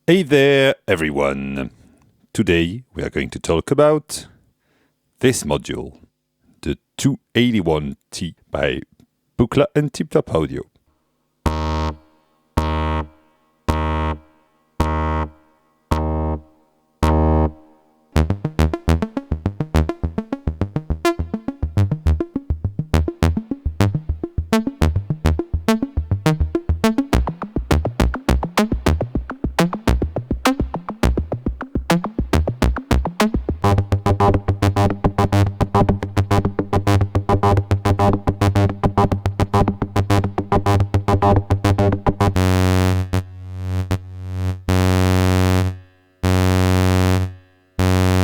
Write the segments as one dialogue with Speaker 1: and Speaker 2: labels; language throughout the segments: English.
Speaker 1: Hey there, everyone. Today we are going to talk about this module, the 281T by Buchla and Tiptop Audio.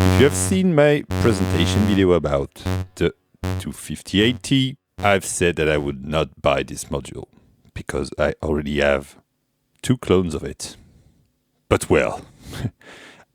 Speaker 1: If you have seen my presentation video about the 258T, I've said that I would not buy this module because I already have 2 clones of it. But well,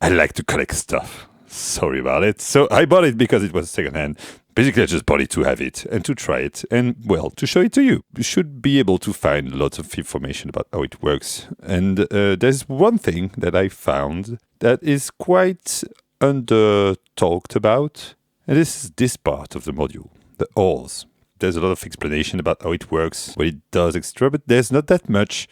Speaker 1: I like to collect stuff. Sorry about it. So I bought it because it was secondhand. Basically, I just bought it to have it and to try it and, well, to show it to you. You should be able to find lots of information about how it works. And there's one thing that I found that is quite under-talked about. And this is this part of the module, the ORs. There's a lot of explanation about how it works, what it does, etc. But there's not that much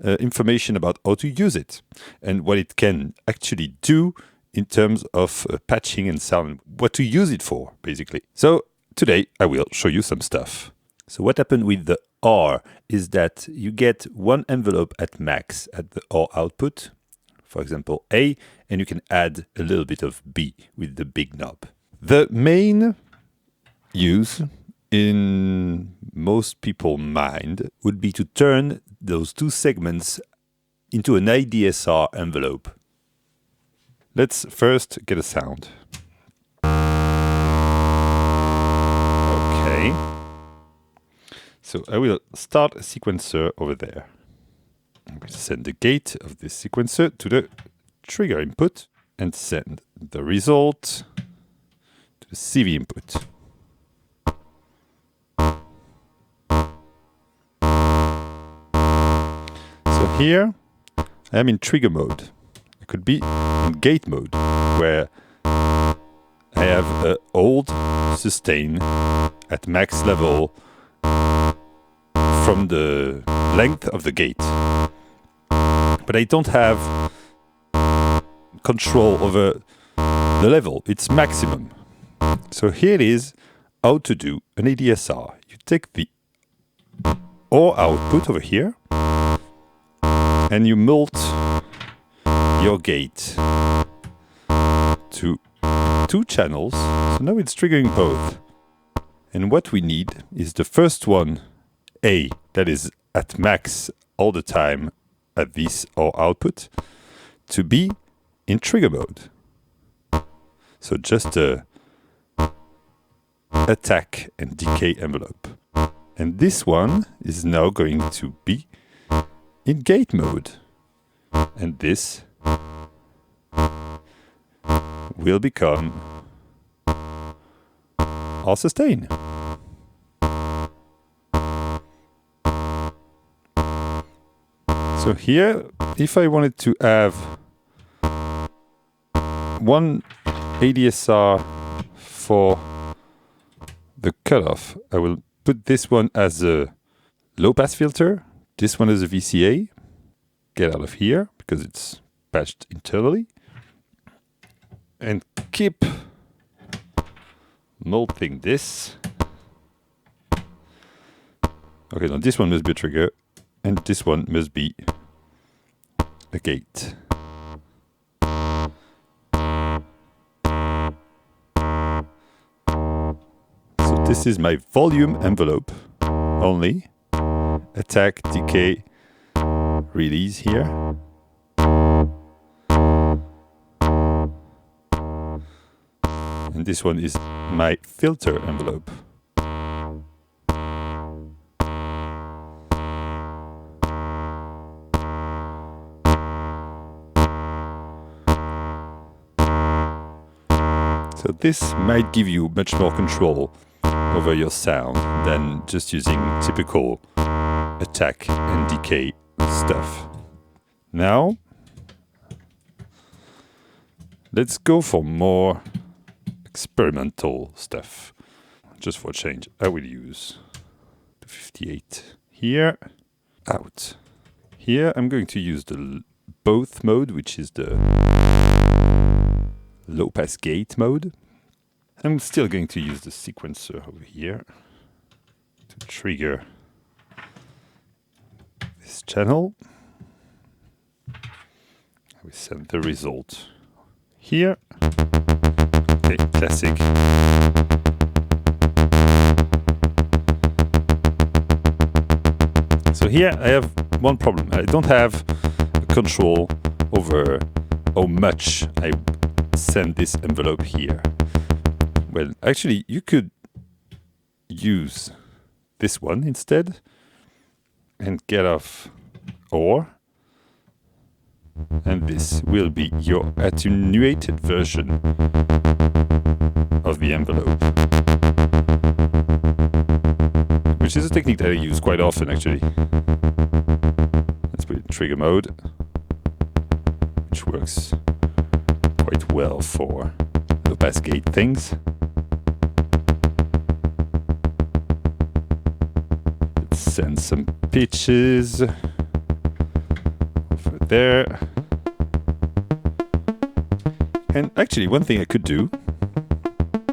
Speaker 1: information about how to use it and what it can actually do in terms of patching and sound, what to use it for, basically. So today I will show you some stuff. So what happened with the OR is that you get one envelope at max at the OR output, for example A, and you can add a little bit of B with the big knob. The main use in most people's mind would be to turn those 2 segments into an ADSR envelope. Let's first get a sound. Okay. So I will start a sequencer over there. I'm going to send the gate of this sequencer to the trigger input and send the result to the CV input. So here I am in trigger mode. I could be in gate mode, where I have an old sustain at max level from the length of the gate. But I don't have control over the level, it's maximum. So here is how to do an ADSR. You take the OR output over here and you mult your gate to 2 channels. So now it's triggering both. And what we need is the first one, A, that is at max all the time at this OR output, to be in trigger mode. So just a attack and decay envelope. And this one is now going to be in gate mode. And this will become our sustain. So here, if I wanted to have one ADSR for the cutoff, I will put this one as a low pass filter, this one as a VCA. Get out of here because it's patched internally. And keep multing this. Okay, now this one must be a trigger, and this one must be a gate. So this is my volume envelope only. Attack, decay, release here. And this one is my filter envelope. So this might give you much more control over your sound than just using typical attack and decay stuff. Now, let's go for more experimental stuff. Just for a change, I will use the 58 here, out. Here I'm going to use the both mode, which is the low pass gate mode. I'm still going to use the sequencer over here to trigger this channel. I will send the result here. Okay, classic. So here I have one problem. I don't have control over how much I send this envelope here. Well, actually, you could use this one instead and get off OR, and this will be your attenuated version of the envelope, which is a technique that I use quite often actually. Let's put it in trigger mode, which works quite well for low pass gate things. Let's send some pitches over there. And actually, one thing I could do,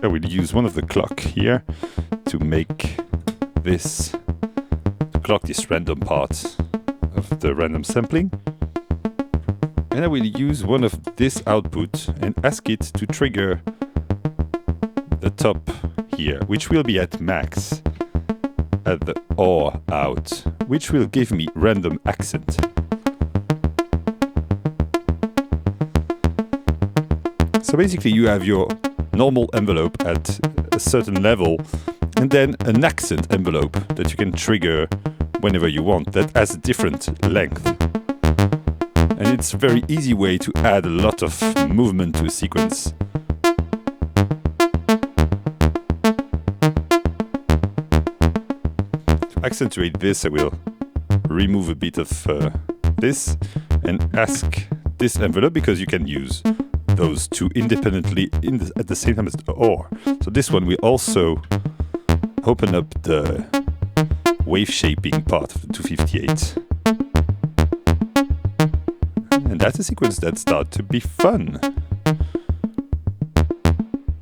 Speaker 1: I will use one of the clock here to make this clock this random part of the random sampling. And I will use one of this output and ask it to trigger the top here, which will be at max at the OR out, which will give me random accent. So basically you have your normal envelope at a certain level and then an accent envelope that you can trigger whenever you want that has a different length. And it's a very easy way to add a lot of movement to a sequence. To accentuate this, I will remove a bit of this and ask this envelope, because you can use those two independently at the same time as the OR. So this one will also open up the wave shaping part of the 258. And that's a sequence that starts to be fun.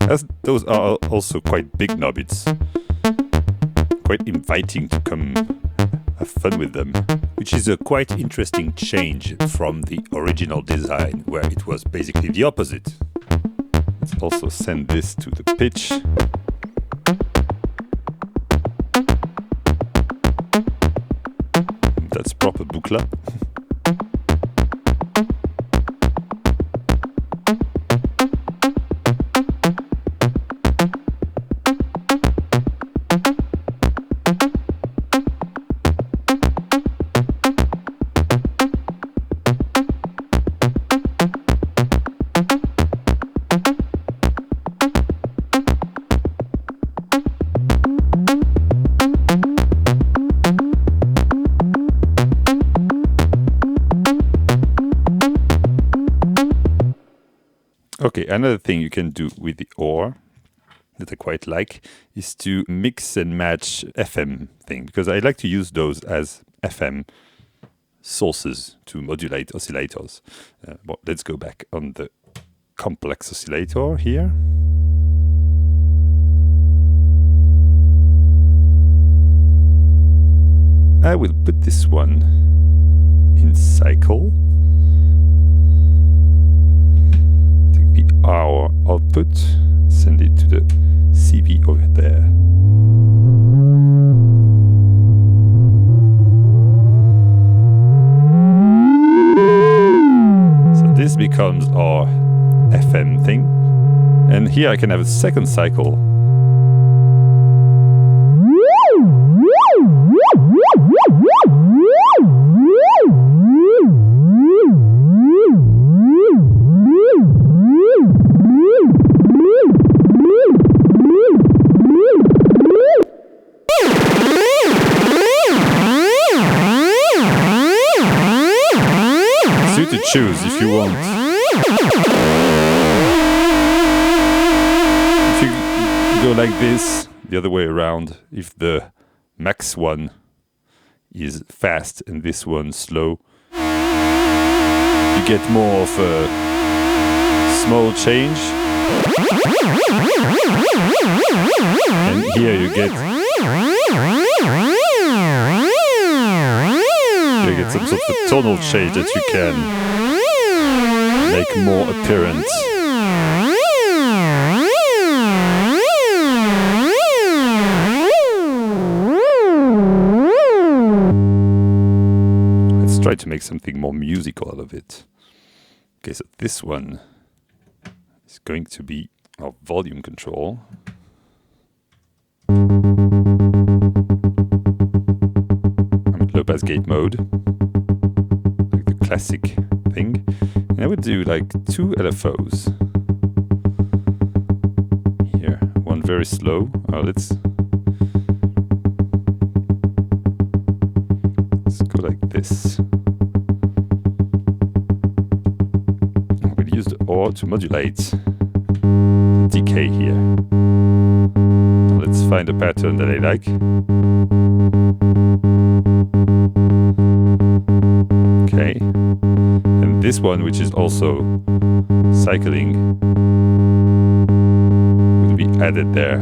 Speaker 1: As those are also quite big knob, it's quite inviting to come have fun with them. Which is a quite interesting change from the original design, where it was basically the opposite. Let's also send this to the pitch. That's proper Buchla. Okay, another thing you can do with the OR that I quite like is to mix and match FM thing, because I like to use those as FM sources to modulate oscillators. But let's go back on the complex oscillator here. I will put this one in cycle. Our output, send it to the CV over there. So this becomes our FM thing. And here I can have a second cycle. To choose if you want. go like this, the other way around, if the max one is fast and this one slow, you get more of a small change. And here you get some sort of tonal change that you can make more apparent. Let's try to make something more musical out of it. Okay, so this one is going to be our volume control. I'm at low pass gate mode, like the classic thing. And I would do like 2 LFOs. Here, one very slow. Oh, let's go like this. We'll use the OR to modulate the decay here. Let's find a pattern that I like. Okay. And this one, which is also cycling, will be added there.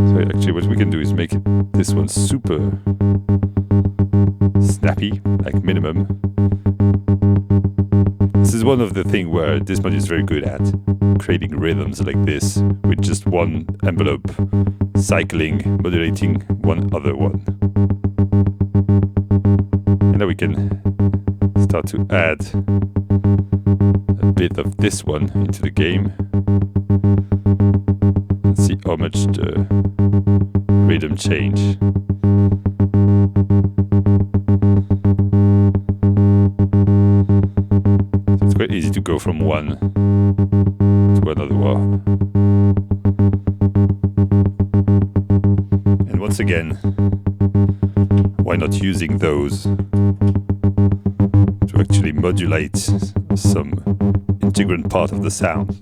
Speaker 1: So actually what we can do is make this one super snappy, like minimum. This is one of the things where this mod is very good at creating rhythms like this with just one envelope, cycling, modulating one other one. And now we can start to add a bit of this one into the game and see how much the rhythm change. So it's quite easy to go from one to another one. And once again, why not using those to actually modulate some integrant part of the sound?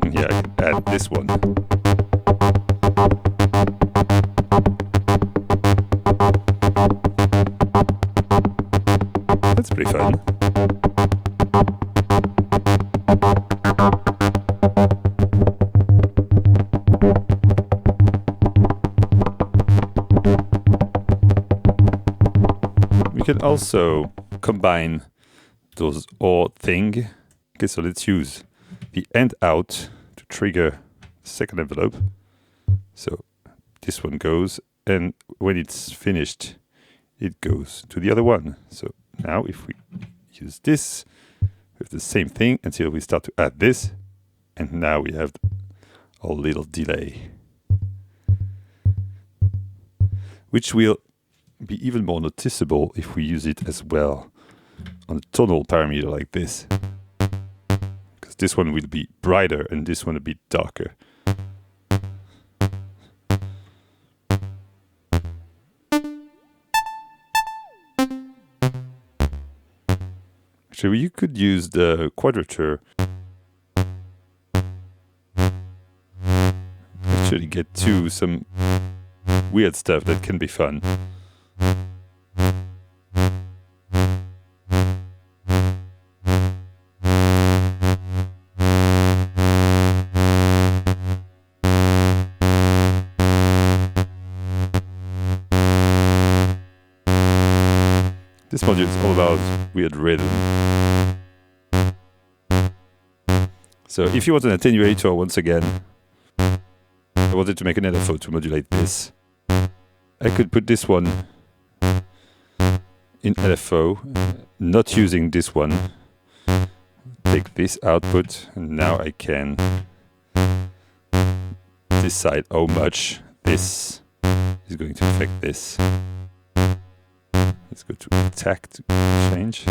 Speaker 1: And here I can add this one. That's pretty fun. We can also combine those OR thing. Okay, so let's use the end out to trigger the second envelope. So this one goes, and when it's finished, it goes to the other one. So now if we use this with the same thing until we start to add this, and now we have our little delay, which will be even more noticeable if we use it as well on a tonal parameter like this, because this one will be brighter and this one a bit darker. Actually, you could use the quadrature. Actually get to some weird stuff that can be fun. This module is all about weird rhythm. So if you want an attenuator, once again, I wanted to make an LFO to modulate this. I could put this one in LFO, not using this one. Take this output, and now I can decide how much this is going to affect this. Let's go to attack to change.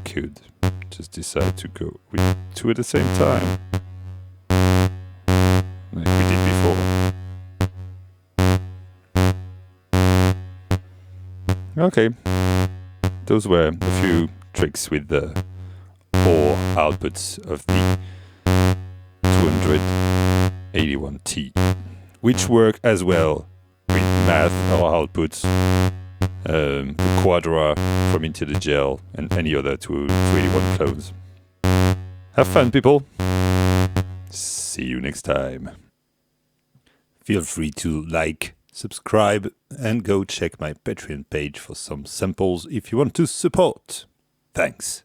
Speaker 1: could just decide to go with two at the same time, like we did before. Okay, those were a few tricks with the OR outputs of the 281T, which work as well with math or outputs, the Quadra from Into the Gel, and any other 281 clones. Have fun, people! See you next time. Feel free to like, subscribe, and go check my Patreon page for some samples if you want to support. Thanks.